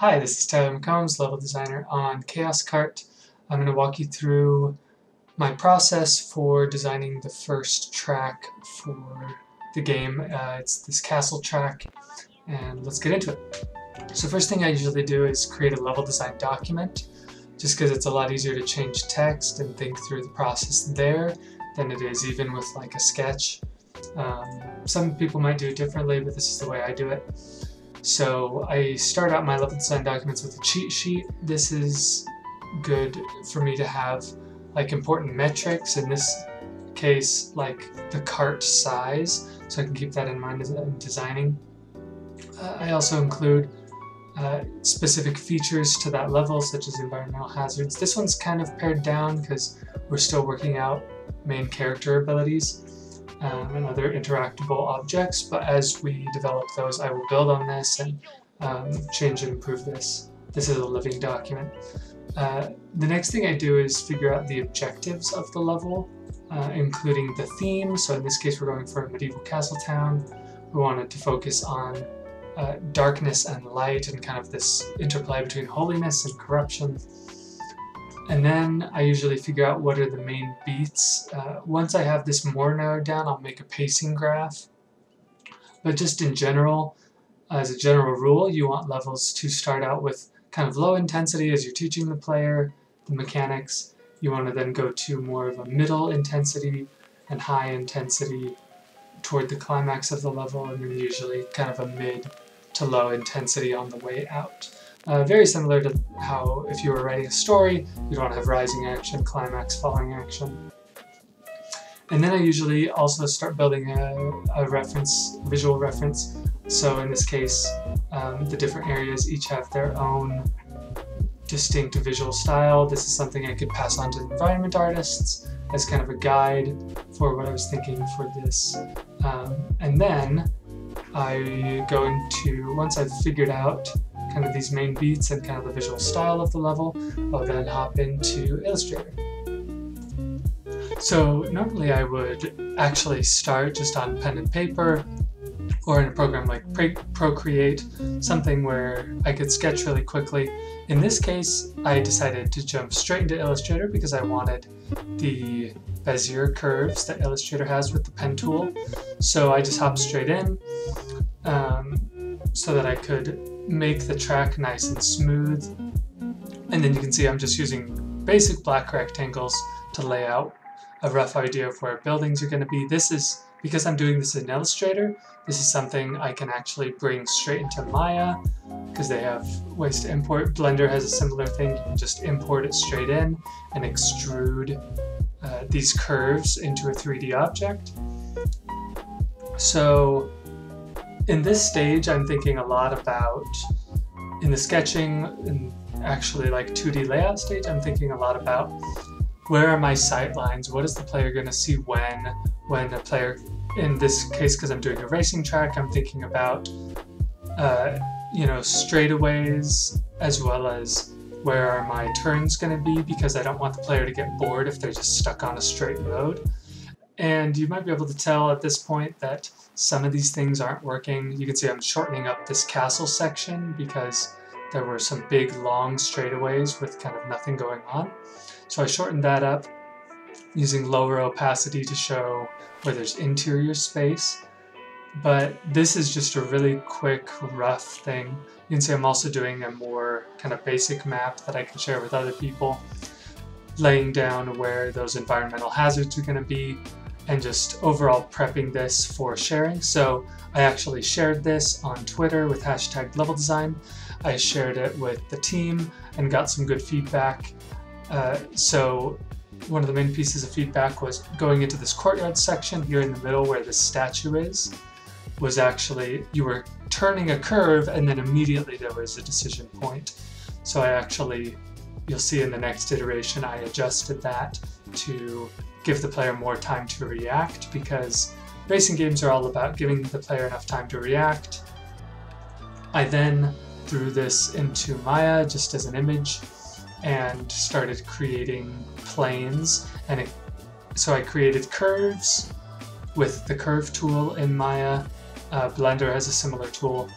Hi, this is Tyler McCombs, level designer on Chaos Kart. I'm going to walk you through my process for designing the first track for the game. It's this castle track, and let's get into it. So first thing I usually do is create a level design document, just because it's a lot easier to change text and think through the process there than it is even with like a sketch. Some people might do it differently, but this is the way I do it. So I start out my level design documents with a cheat sheet. This is good for me to have like important metrics, in this case like the cart size, so I can keep that in mind as I'm designing. I also include specific features to that level, such as environmental hazards. This one's kind of pared down because we're still working out main character abilities and other interactable objects, but as we develop those I will build on this and change and improve this. This is a living document. The next thing I do is figure out the objectives of the level, including the theme. So in this case we're going for a medieval castle town. We wanted to focus on darkness and light and kind of this interplay between holiness and corruption. And then I usually figure out what are the main beats. Once I have this more narrowed down, I'll make a pacing graph. But just in general, as a general rule, you want levels to start out with kind of low intensity as you're teaching the player the mechanics. You want to then go to more of a middle intensity and high intensity toward the climax of the level, and then usually kind of a mid to low intensity on the way out. Very similar to how if you were writing a story, you'd want to have rising action, climax, falling action. And then I usually also start building a reference, visual reference. So in this case, the different areas each have their own distinct visual style. This is something I could pass on to the environment artists as kind of a guide for what I was thinking for this. And then I go into, once I've figured out kind of these main beats and kind of the visual style of the level, I'll then hop into Illustrator. So normally I would actually start just on pen and paper, or in a program like Procreate, something where I could sketch really quickly. In this case, I decided to jump straight into Illustrator because I wanted the Bezier curves that Illustrator has with the pen tool. So I just hopped straight in so that I could make the track nice and smooth. And then you can see I'm just using basic black rectangles to lay out a rough idea of where buildings are going to be. This is, because I'm doing this in Illustrator, this is something I can actually bring straight into Maya because they have ways to import. Blender has a similar thing. You can just import it straight in and extrude these curves into a 3D object. So in this stage I'm thinking a lot about, in the sketching and actually like 2D layout stage, I'm thinking a lot about where are my sight lines, what is the player going to see when the player, in this case because I'm doing a racing track, I'm thinking about you know, straightaways as well as where are my turns going to be, because I don't want the player to get bored if they're just stuck on a straight road. And you might be able to tell at this point that some of these things aren't working. You can see I'm shortening up this castle section because there were some big long straightaways with kind of nothing going on. So I shortened that up using lower opacity to show where there's interior space. But this is just a really quick, rough thing. You can see I'm also doing a more kind of basic map that I can share with other people, laying down where those environmental hazards are going to be, and just overall prepping this for sharing. So I actually shared this on Twitter with #leveldesign. I shared it with the team and got some good feedback. So one of the main pieces of feedback was going into this courtyard section here in the middle where the statue is, was actually, you were turning a curve and then immediately there was a decision point. So I actually, you'll see in the next iteration, I adjusted that to give the player more time to react, because racing games are all about giving the player enough time to react. I then threw this into Maya just as an image and started creating planes, and so I created curves with the curve tool in Maya. Blender has a similar tool,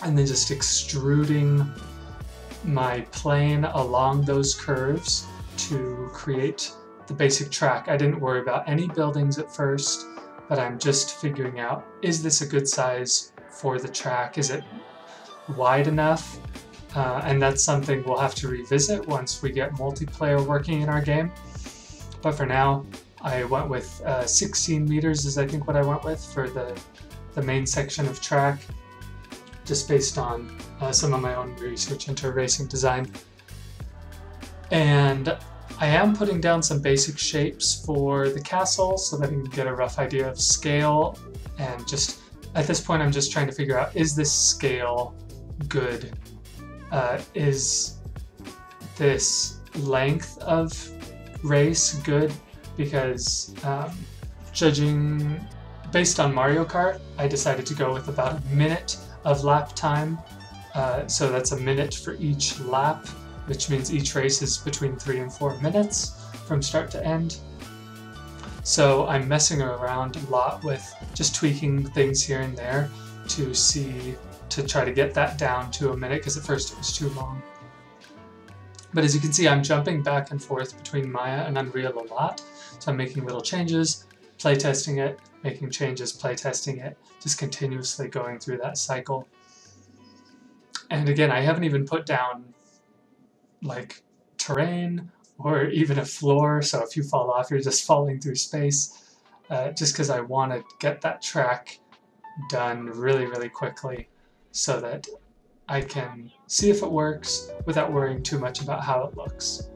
and then just extruding my plane along those curves to create the basic track. I didn't worry about any buildings at first, but I'm just figuring out, is this a good size for the track? Is it wide enough? And that's something we'll have to revisit once we get multiplayer working in our game. But for now, I went with 16 meters is I think what I went with for the main section of track, just based on some of my own research into racing design. And I am putting down some basic shapes for the castle so that I can get a rough idea of scale, and just at this point I'm just trying to figure out, is this scale good? Is this length of race good? Because judging based on Mario Kart, I decided to go with about a minute of lap time. So that's a minute for each lap, which means each race is between 3 and 4 minutes from start to end. So I'm messing around a lot with just tweaking things here and there to try to get that down to a minute, because at first it was too long. But as you can see, I'm jumping back and forth between Maya and Unreal a lot. So I'm making little changes, playtesting it, making changes, playtesting it, just continuously going through that cycle. And again, I haven't even put down like terrain or even a floor, so if you fall off, you're just falling through space, just because I want to get that track done really, really quickly so that I can see if it works without worrying too much about how it looks.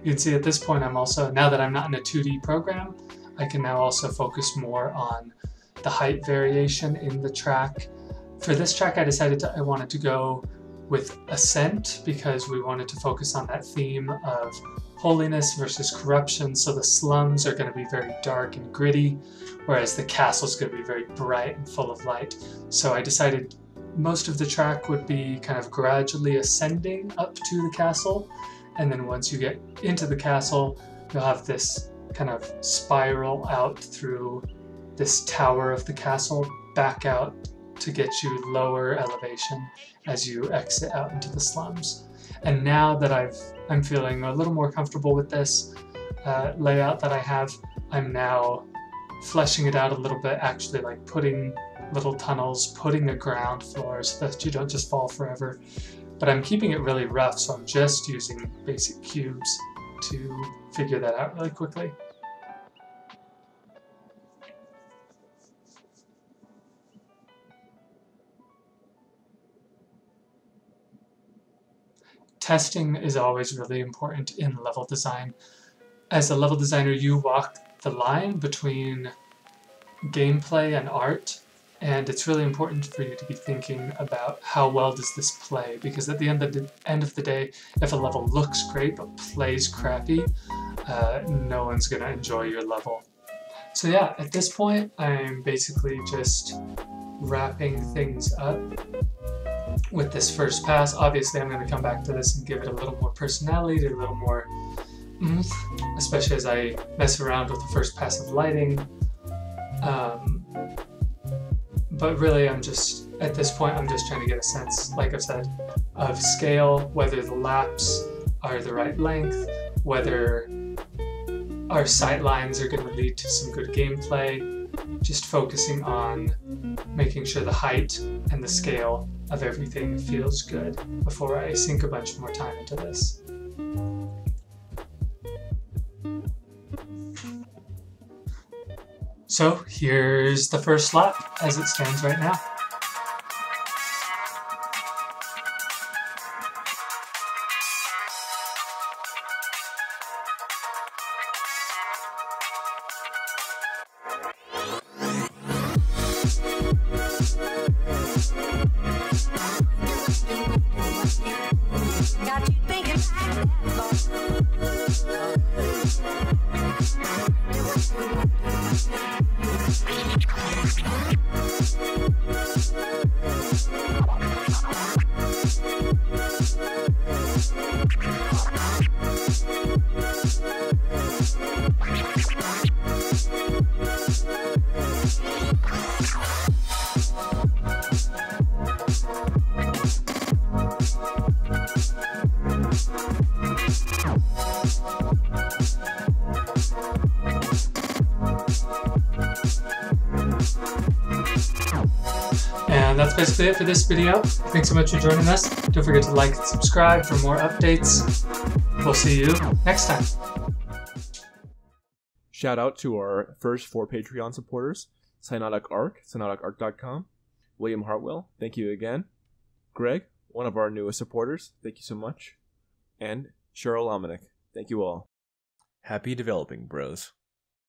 You can see at this point I'm also, now that I'm not in a 2D program, I can now also focus more on the height variation in the track. For this track I decided I wanted to go with Ascent because we wanted to focus on that theme of holiness versus corruption, so the slums are going to be very dark and gritty, whereas the castle is going to be very bright and full of light. So I decided most of the track would be kind of gradually ascending up to the castle, and then once you get into the castle, you'll have this kind of spiral out through this tower of the castle, back out to get you lower elevation as you exit out into the slums. And now that I'm feeling a little more comfortable with this layout that I have, I'm now fleshing it out a little bit, actually like putting little tunnels, putting a ground floor so that you don't just fall forever. But I'm keeping it really rough, so I'm just using basic cubes to figure that out really quickly. Testing is always really important in level design. As a level designer, you walk the line between gameplay and art, and it's really important for you to be thinking about how well does this play, because at the end of the day, if a level looks great but plays crappy, no one's going to enjoy your level. So yeah, at this point, I'm basically just wrapping things up with this first pass. Obviously, I'm going to come back to this and give it a little more personality, a little more oomph, especially as I mess around with the first pass of lighting. But really, at this point, I'm just trying to get a sense, like I've said, of scale, whether the laps are the right length, whether our sight lines are going to lead to some good gameplay, just focusing on making sure the height and the scale of everything feels good before I sink a bunch more time into this. So here's the first lap as it stands right now. Got you thinking back. that's basically it for this video. Thanks so much for joining us. Don't forget to like and subscribe for more updates. We'll see you next time. Shout out to our first 4 Patreon supporters: Cyanotic Arc, cyanoticarc.com, William Hartwell, thank you again, Greg, one of our newest supporters, thank you so much, and Cheryl Lominick. Thank you all. Happy developing, bros.